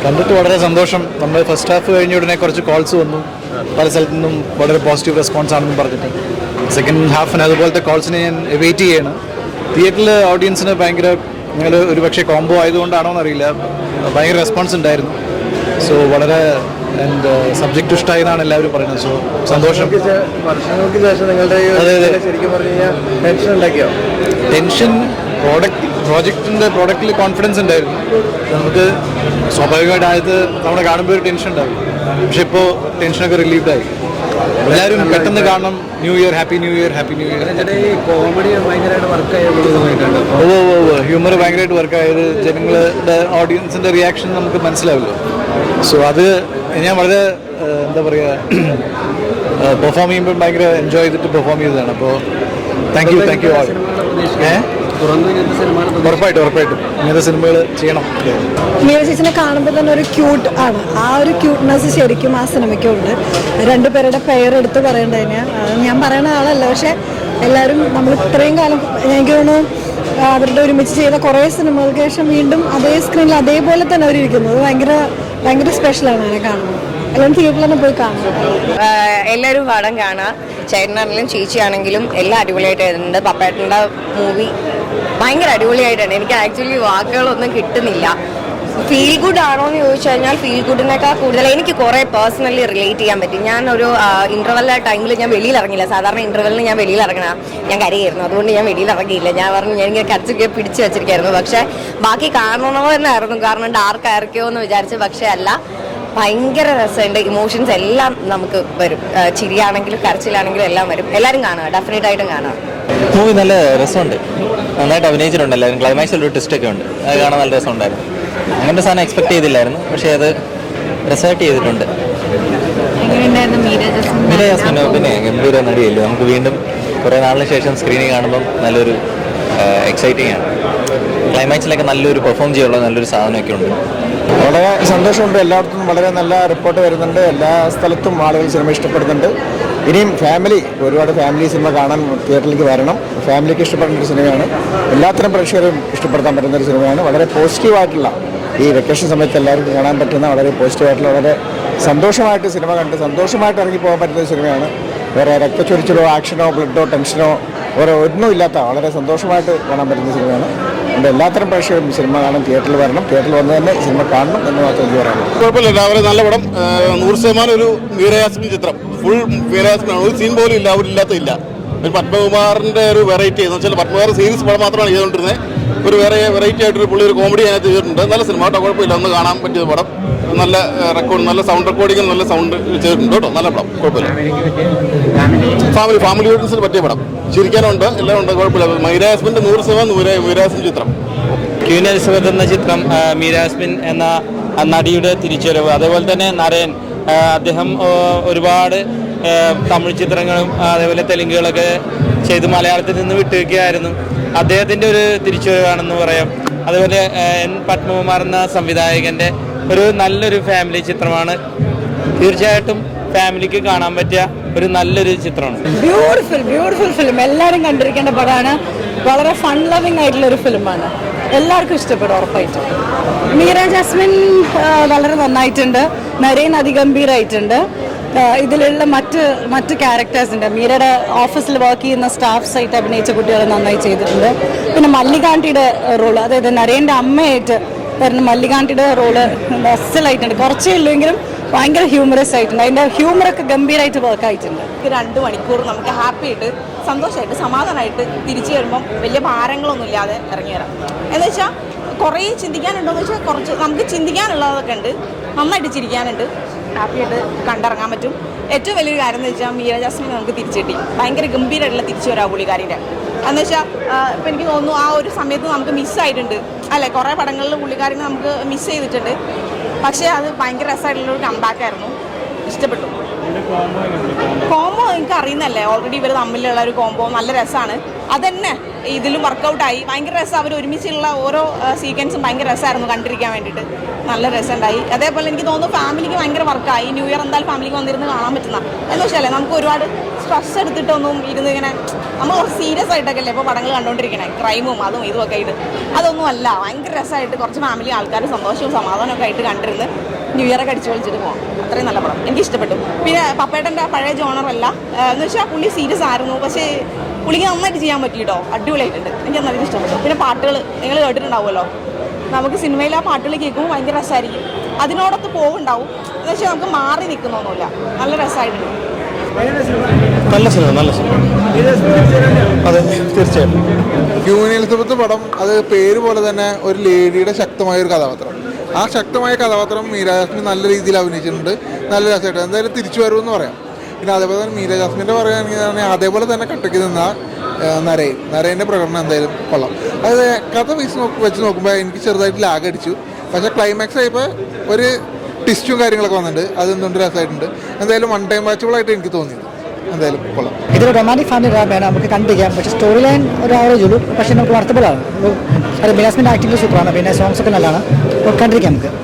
കണ്ടിട്ട് വളരെ സന്തോഷം. നമ്മൾ ഫസ്റ്റ് ഹാഫ് കഴിഞ്ഞ ഉടനെ കുറച്ച് കോൾസ് വന്നു, പല സ്ഥലത്തു നിന്നും വളരെ പോസിറ്റീവ് റെസ്പോൺസ് ആണെന്ന് പറഞ്ഞിട്ട്. സെക്കൻഡ് ഹാഫിന് അതുപോലത്തെ കോൾസിനെ ഞാൻ വെയിറ്റ് ചെയ്യാണ്. തിയേറ്ററിൽ ഓഡിയൻസിന് ഭയങ്കര, നിങ്ങൾ ഒരു പക്ഷേ കോംബോ ആയതുകൊണ്ടാണോ എന്നറിയില്ല, ഭയങ്കര റെസ്പോൺസ് ഉണ്ടായിരുന്നു. സോ വളരെ സബ്ജക്റ്റ് ഇഷ്ടമായി എന്നാണ് എല്ലാവരും പറയുന്നത്. സോ സന്തോഷം. വർഷങ്ങൾക്ക് ശേഷം നിങ്ങളുടെ ശരിക്കും പറഞ്ഞു കഴിഞ്ഞാൽ ടെൻഷൻ ഉണ്ടാക്കിയോ? ടെൻഷൻ പ്രോഡക്റ്റിൽ കോൺഫിഡൻസ് ഉണ്ടായിരുന്നു. നമുക്ക് സ്വാഭാവികമായിട്ട് ആദ്യത്തെ നമ്മൾ കാണുമ്പോൾ ഒരു ടെൻഷൻ ഉണ്ടാവും. പക്ഷെ ഇപ്പോൾ ടെൻഷനൊക്കെ റിലീഫായി. എല്ലാവരും പെട്ടെന്ന് കാണണം. New year, happy new year, happy new year. Comedy ഭയങ്കരമായിട്ട് വർക്കായത് ഹ്യൂമർ ഭയങ്കരമായിട്ട് വർക്കായത് ജനങ്ങളുടെ ഓഡിയൻസിൻ്റെ റിയാക്ഷൻ നമുക്ക് മനസ്സിലാവില്ല. സോ അത് ഞാൻ വളരെ എന്താ പറയുക, പെർഫോം ചെയ്യുമ്പോൾ ഭയങ്കര എൻജോയ് ചെയ്തിട്ട് പെർഫോം ചെയ്തതാണ്. അപ്പോൾ താങ്ക് യു ആൾ. ഉറപ്പായിട്ടും ഇങ്ങനത്തെ സിനിമകൾ ചെയ്യണം. മീര ചേച്ചിനെ കാണുമ്പോൾ തന്നെ ഒരു ക്യൂട്ട് ആണ്. ആ ഒരു ക്യൂട്ട്നെസ് ശരിക്കും ആ സിനിമയ്ക്കുണ്ട്. രണ്ടുപേരുടെ പേരെടുത്ത് പറയേണ്ടതിന് ഞാൻ പറയുന്ന ആളല്ല, പക്ഷെ എല്ലാവരും നമ്മൾ ഇത്രയും കാലം എനിക്ക് തോന്നുന്നു അവരുടെ ഒരുമിച്ച് ചെയ്ത കുറേ സിനിമകൾക്ക് ശേഷം വീണ്ടും അതേ സ്ക്രീനിൽ അതേപോലെ തന്നെ അവരിയ്ക്കുന്നത് ഭയങ്കര സ്പെഷ്യലാണ് അതിനെ കാണുന്നത്. എല്ലാവരും തിയേറ്ററിൽ തന്നെ പോയി കാണും. എല്ലാവരും പടം കാണാം. ചേട്ടനാണെങ്കിലും ചേച്ചിയാണെങ്കിലും എല്ലാം അടിപൊളിയായിട്ട് വരുന്നുണ്ട്. പപ്പേട്ടൻ്റെ മൂവി ഭയങ്കര അടിപൊളിയായിട്ടാണ്. എനിക്ക് ആക്ച്വലി വാക്കുകളൊന്നും കിട്ടുന്നില്ല. ഫീൽ ഗുഡ് ആണോ എന്ന് ചോദിച്ചു കഴിഞ്ഞാൽ ഫീൽ ഗുഡിനേക്കാൾ കൂടുതൽ എനിക്ക് കുറേ പേഴ്സണലി റിലേറ്റ് ചെയ്യാൻ പറ്റും. ഞാൻ ഒരു ഇൻ്റർവെൽ ടൈമിൽ ഞാൻ വെളിയിൽ ഇറങ്ങില്ല. സാധാരണ ഇൻ്റർവെല്ലിന് ഞാൻ വെളിയിൽ ഇറങ്ങണം, ഞാൻ കരയായിരുന്നു. അതുകൊണ്ട് ഞാൻ വെളിയിൽ ഇറങ്ങിയില്ല. ഞാൻ പറഞ്ഞു ഞാനിങ്ങനെ കരച്ചൊക്കെ പിടിച്ച് വെച്ചിരിക്കായിരുന്നു. പക്ഷേ ബാക്കി കാണണമോ തന്നെയായിരുന്നു, കാരണം ഡാർക്ക് ആയിരിക്കുമോ എന്ന് വിചാരിച്ച്. പക്ഷേ അല്ല, ഭയങ്കര രസമുണ്ട്. ഇമോഷൻസ് എല്ലാം നമുക്ക് വരും. ചിരിയാണെങ്കിലും കരച്ചിലാണെങ്കിലും എല്ലാം വരും. എല്ലാവരും കാണുക, ഡെഫിനറ്റായിട്ടും കാണുക. മൂവി നല്ല രസമുണ്ട്, നന്നായിട്ട് അഭിനയിച്ചിട്ടുണ്ട് എല്ലാവരും. ക്ലൈമാക്സിൽ ഒരു ട്വിസ്റ്റൊക്കെ ഉണ്ട്, അത് കാണാൻ നല്ല രസമുണ്ടായിരുന്നു. അങ്ങനത്തെ സാധനം എക്സ്പെക്ട് ചെയ്തില്ലായിരുന്നു, പക്ഷേ അത് രസമായിട്ട് ചെയ്തിട്ടുണ്ട്. മീര ജാസ്മിൻ പിന്നെ ഗംഭീര നടിയല്ലേ. നമുക്ക് വീണ്ടും കുറേ നാളിന് ശേഷം സ്ക്രീനിൽ കാണുമ്പം നല്ലൊരു എക്സൈറ്റിംഗ് ആണ്. ക്ലൈമാക്സിലൊക്കെ നല്ലൊരു പെർഫോം ചെയ്യാനുള്ള നല്ലൊരു സാധനമൊക്കെ ഉണ്ട്. വളരെ സന്തോഷമുണ്ട്. എല്ലായിടത്തും വളരെ നല്ല റിപ്പോർട്ട് വരുന്നുണ്ട്. എല്ലാ സ്ഥലത്തും ആളുകൾ സിനിമ ഇഷ്ടപ്പെടുന്നുണ്ട്. ഇനിയും ഒരുപാട് ഫാമിലി സിനിമ കാണാൻ തിയേറ്ററിലേക്ക് വരണം. ഫാമിലിക്ക് ഇഷ്ടപ്പെടുന്ന ഒരു സിനിമയാണ്. എല്ലാത്തരം പ്രേക്ഷകരും ഇഷ്ടപ്പെടുത്താൻ പറ്റുന്ന ഒരു സിനിമയാണ്. വളരെ പോസിറ്റീവായിട്ടുള്ള, ഈ വെക്കേഷൻ സമയത്ത് എല്ലാവർക്കും കാണാൻ പറ്റുന്ന വളരെ പോസിറ്റീവായിട്ടുള്ള, വളരെ സന്തോഷമായിട്ട് സിനിമ കണ്ട് സന്തോഷമായിട്ട് ഇറങ്ങി പോകാൻ പറ്റുന്ന ഒരു സിനിമയാണ്. വേറെ രക്തച്ചൊരിച്ചിലോ ആക്ഷനോ ബ്ലഡോ ടെൻഷനോ ഒന്നുമില്ലാത്ത വളരെ സന്തോഷമായിട്ട് കാണാൻ പറ്റുന്ന സിനിമയാണ്. അതുകൊണ്ട് എല്ലാത്തരം പ്രേക്ഷകരും സിനിമ കാണാൻ തിയേറ്ററിൽ വരണം. തിയേറ്ററിൽ വന്ന് തന്നെ സിനിമ കാണണം എന്ന് മാത്രം എനിക്ക് പറയാനുള്ളൂ. കുഴപ്പമില്ല, വളരെ നല്ല പടം. 100% ഒരു മീര ജാസ്മിൻ ചിത്രം. ഫുൾ മീര ജാസ്മിനാണ്. ഒരു സീൻ പോലും ഇല്ല, അവരില്ലാത്തില്ല. ഒരു പത്മകുമാറിൻ്റെ ഒരു വെറൈറ്റി എന്ന് വെച്ചാൽ പത്മകുമാർ സീരീസ് പടം മാത്രമാണ് ചെയ്തുകൊണ്ടിരുന്നത്. ഒരു വെറൈറ്റി ആയിട്ടൊരു പുള്ളി ഒരു കോമഡി അതിനകത്ത് ചെയ്തിട്ടുണ്ട്. നല്ല സിനിമ കേട്ടോ, കുഴപ്പമില്ല. ഒന്ന് കാണാൻ പറ്റിയ പടം. നല്ല റെക്കോർഡ്, നല്ല സൗണ്ട് റെക്കോർഡിങ്ങും നല്ല സൗണ്ട് ചെയ്തിട്ടുണ്ട് കേട്ടോ. നല്ല പടം, കുഴപ്പമില്ല. ഫാമിലി ഓഡിയൻസിന് പറ്റിയ പടം. ചിരിക്കാനുണ്ട്, എല്ലാം ഉണ്ട്, കുഴപ്പമില്ല. മീര ജാസ്മിൻ്റെ 100% മീര ജാസ്മിൻ ചിത്രം. ക്വീൻ എലിസബത്ത് എന്ന ചിത്രം, മീര ജാസ്മിൻ എന്ന നടിയുടെ തിരിച്ചുവരവ്, അതേപോലെ തന്നെ നരയൻ, അദ്ദേഹം ഒരുപാട് തമിഴ് ചിത്രങ്ങളും അതേപോലെ തെലുങ്കുകളൊക്കെ ചെയ്ത് മലയാളത്തിൽ നിന്ന് വിട്ടുവയ്ക്കുകയായിരുന്നു. അദ്ദേഹത്തിൻ്റെ ഒരു തിരിച്ചുവരവാണെന്ന് പറയാം. അതുപോലെ എൻ പത്മകുമാർ എന്ന സംവിധായകൻ്റെ ഒരു നല്ലൊരു ഫാമിലി ചിത്രമാണ്. തീർച്ചയായിട്ടും ഫാമിലിക്ക് കാണാൻ പറ്റിയ ഒരു നല്ലൊരു ചിത്രമാണ്. ബ്യൂട്ടിഫുൾ ഫിലിം, എല്ലാവരും കണ്ടിരിക്കേണ്ട പടമാണ്. വളരെ ഫൺ ലവിങ് ആയിട്ടുള്ള ഒരു ഫിലിമാണ്. എല്ലാവർക്കും ഇഷ്ടപ്പെടും ഉറപ്പായിട്ടും. മീര ജാസ്മിൻ വളരെ നന്നായിട്ടുണ്ട്. നരേൻ അതിഗംഭീരായിട്ടുണ്ട്. ഇതിലുള്ള മറ്റ് ക്യാരക്ടേഴ്സുണ്ട്. മീരയുടെ ഓഫീസിൽ വർക്ക് ചെയ്യുന്ന സ്റ്റാഫ്സായിട്ട് അഭിനയിച്ച കുട്ടികൾ നന്നായി ചെയ്തിട്ടുണ്ട്. പിന്നെ മല്ലികാന്റിയുടെ റോള്, അതായത് നരേൻ്റെ അമ്മയായിട്ട് വരുന്ന മല്ലികാന്റിയുടെ റോള് അസലായിട്ടുണ്ട്. കുറച്ചേ ഉള്ളൂവെങ്കിലും ഭയങ്കര ഹ്യൂമറസ് ആയിട്ടുണ്ട്. അതിൻ്റെ ഹ്യൂമറൊക്കെ ഗംഭീരമായിട്ട് വർക്ക് ആയിട്ടുണ്ട്. 2 മണിക്കൂർ നമുക്ക് ഹാപ്പി ആയിട്ട് സന്തോഷമായിട്ട് സമാധാനമായിട്ട് തിരിച്ചു വരുമ്പം വലിയ ഭാരങ്ങളൊന്നും ഇല്ലാതെ ഇറങ്ങി വരാം. എന്ന് വെച്ചാൽ കുറേ ചിന്തിക്കാനുണ്ടോയെന്ന് വെച്ചാൽ കുറച്ച് നമുക്ക് ചിന്തിക്കാനുള്ളതൊക്കെ ഉണ്ട്, നന്നായിട്ട് ചിരിക്കാനുണ്ട്, ഹാപ്പിയായിട്ട് കണ്ടിറങ്ങാൻ പറ്റും. ഏറ്റവും വലിയൊരു കാര്യം എന്ന് വെച്ചാൽ മീര ജാസ്മിനെ നമുക്ക് തിരിച്ചു കിട്ടി. ഭയങ്കര ഗംഭീരമായിട്ടുള്ള തിരിച്ചു വരാം പുള്ളിക്കാരിൻ്റെ. എന്ന് വെച്ചാൽ ഇപ്പം എനിക്ക് തോന്നുന്നു ആ ഒരു സമയത്ത് നമുക്ക് മിസ്സായിട്ടുണ്ട് അല്ലേ. കുറേ പടങ്ങളിൽ പുള്ളിക്കാരിനെ നമുക്ക് മിസ് ചെയ്തിട്ടുണ്ട്. പക്ഷേ അത് ഭയങ്കര രസമായിട്ടുള്ളൊരു കംബാക്കായിരുന്നു. ഇഷ്ടപ്പെട്ടു. കോംബോ എനിക്ക് അറിയുന്നല്ലേ, ഓൾറെഡി ഇവർ തമ്മിലുള്ള ഒരു കോംബോ നല്ല രസമാണ്. അതന്നെ ഇതിലും വർക്കൗട്ടായി. ഭയങ്കര രസം. അവർ ഒരുമിച്ചുള്ള ഓരോ സീക്വൻസും ഭയങ്കര രസമായിരുന്നു കണ്ടിരിക്കാൻ വേണ്ടിയിട്ട്. നല്ല രസമുണ്ടായി. അതേപോലെ എനിക്ക് തോന്നുന്നു ഫാമിലിക്ക് ഭയങ്കര വർക്കായി. ന്യൂ ഇയർ എന്തായാലും ഫാമിലിക്ക് വന്നിരുന്ന് കാണാൻ പറ്റുന്ന എന്ന് വെച്ചാൽ നമുക്ക് ഒരുപാട് സ്ട്രെസ് എടുത്തിട്ടൊന്നും ഇരുന്ന് ഇങ്ങനെ നമ്മൾ കുറച്ച് സീരിയസ് ആയിട്ടൊക്കെ അല്ലേ ഇപ്പോൾ പടങ്ങൾ കണ്ടുകൊണ്ടിരിക്കണേ, ക്രൈമും അതും ഇതും ഒക്കെ ആയിട്ട്. അതൊന്നും അല്ല, ഭയങ്കര രസമായിട്ട് കുറച്ച് ഫാമിലി ആൾക്കാർ സന്തോഷവും സമാധാനമൊക്കെ ആയിട്ട് കണ്ടിരുന്ന് ന്യൂ ഇയറൊക്കെ അടിച്ചു പൊളിച്ചിട്ട് പോകാം. അത്രയും നല്ല പടം, എനിക്ക് ഇഷ്ടപ്പെട്ടു. പിന്നെ പപ്പേട്ടൻ്റെ പഴയ ജോണറല്ല എന്ന് വെച്ചാൽ പുള്ളി സീരിയസ് ആയിരുന്നു, പക്ഷേ പുള്ളിക്ക് നന്നായിട്ട് ചെയ്യാൻ പറ്റിയിട്ടോ, അടിപൊളിയായിട്ടുണ്ട്. എനിക്ക് നന്നായിട്ട് ഇഷ്ടപ്പെട്ടു. പിന്നെ പാട്ടുകൾ നിങ്ങൾ കേട്ടിട്ടുണ്ടാവുമല്ലോ, നമുക്ക് സിനിമയിൽ ആ പാട്ടുകൾ കേൾക്കുമ്പോൾ ഭയങ്കര രസമായിരിക്കും, അതിനോടൊത്ത് പോകുണ്ടാവും. എന്ന് വെച്ചാൽ നമുക്ക് മാറി നിൽക്കുന്നൊന്നുമില്ല, നല്ല രസമായിട്ടുണ്ട്. നല്ല സിനിമ, നല്ല സിനിമ. അതെ, തീർച്ചയായിട്ടും. ക്യൂൻ എലിസബത്ത് പടം, അത് പേര് പോലെ തന്നെ ഒരു ലേഡിയുടെ ശക്തമായ ഒരു കഥാപാത്രം. ആ ശക്തമായ കഥാപാത്രം മീര ജാസ്മിൻ നല്ല രീതിയിൽ അഭിനയിച്ചിട്ടുണ്ട്, നല്ല രസമായിട്ട്. എന്തായാലും തിരിച്ചു വരുമെന്ന് പറയാം. പിന്നെ അതേപോലെ തന്നെ മീര ജാസ്മിൻ്റെ പറയുകയാണെങ്കിൽ അതേപോലെ തന്നെ കട്ടയ്ക്ക് നിന്ന നരേൻ്റെ പ്രകടനം എന്തായാലും കൊള്ളാം. അത് കഥ വെച്ച് നോക്കുമ്പോൾ എനിക്ക് ചെറുതായിട്ട് ലാഗ് അടിച്ചു, പക്ഷേ ക്ലൈമാക്സ് ആയപ്പോൾ ഒരു ട്വിസ്റ്റും കാര്യങ്ങളൊക്കെ വന്നിട്ടുണ്ട്, അതെന്തുകൊണ്ട് രസമായിട്ടുണ്ട്. എന്തായാലും വൺ ടൈം വാച്ചബിളായിട്ട് എനിക്ക് തോന്നിയത്. എന്തായാലും കൊള്ളാം. ഇതൊരു റൊമാൻറ്റിക് ഫാമിലി ഡ്രാമയാണ്, നമുക്ക് കണ്ടിരിക്കാം. പക്ഷേ സ്റ്റോറി ലൈൻ ഒരു ആവറേജ് ഉള്ളൂ, പക്ഷേ നമുക്ക് വർത്തബിളാണ്. അത് മീരാസ്മിൻ്റെ ആക്ടിങ് സൂപ്പറാണ്, പിന്നെ സോങ്സ് ഒക്കെ നല്ലതാണ്, കണ്ടിരിക്കാം നമുക്ക്.